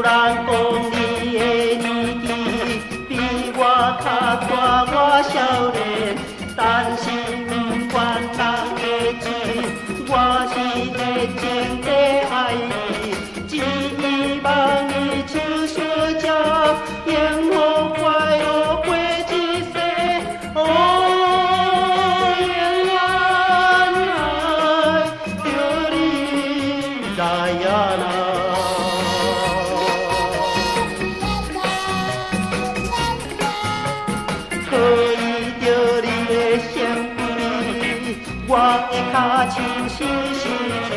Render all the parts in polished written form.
人讲你的年纪比我较大，我少年，但是不管人的嘴，我是热情地爱你，只希望你出小招，幸福快乐过一世。哦，永远爱着你来呀来。可以着你的幸福，我的脚像是时阵，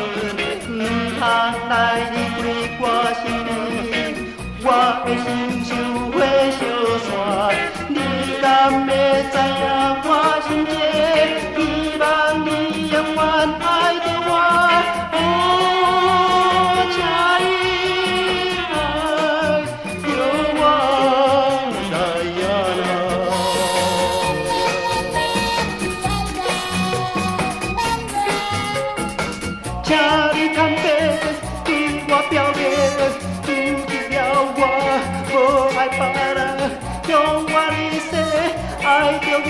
唔通来离开我身边。我的心像火烧山，你敢会知影我心情？希望你永远爱着我。哦，请你爱着我来呀来。请你坦白对我表明。我无爱别人，向我离世，爱着我，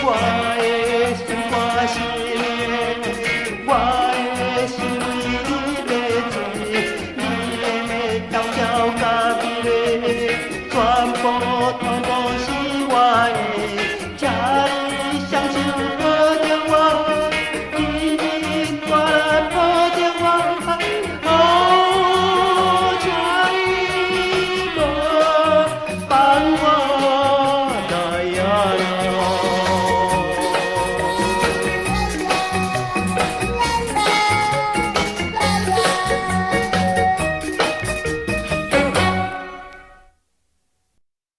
我的心肝心。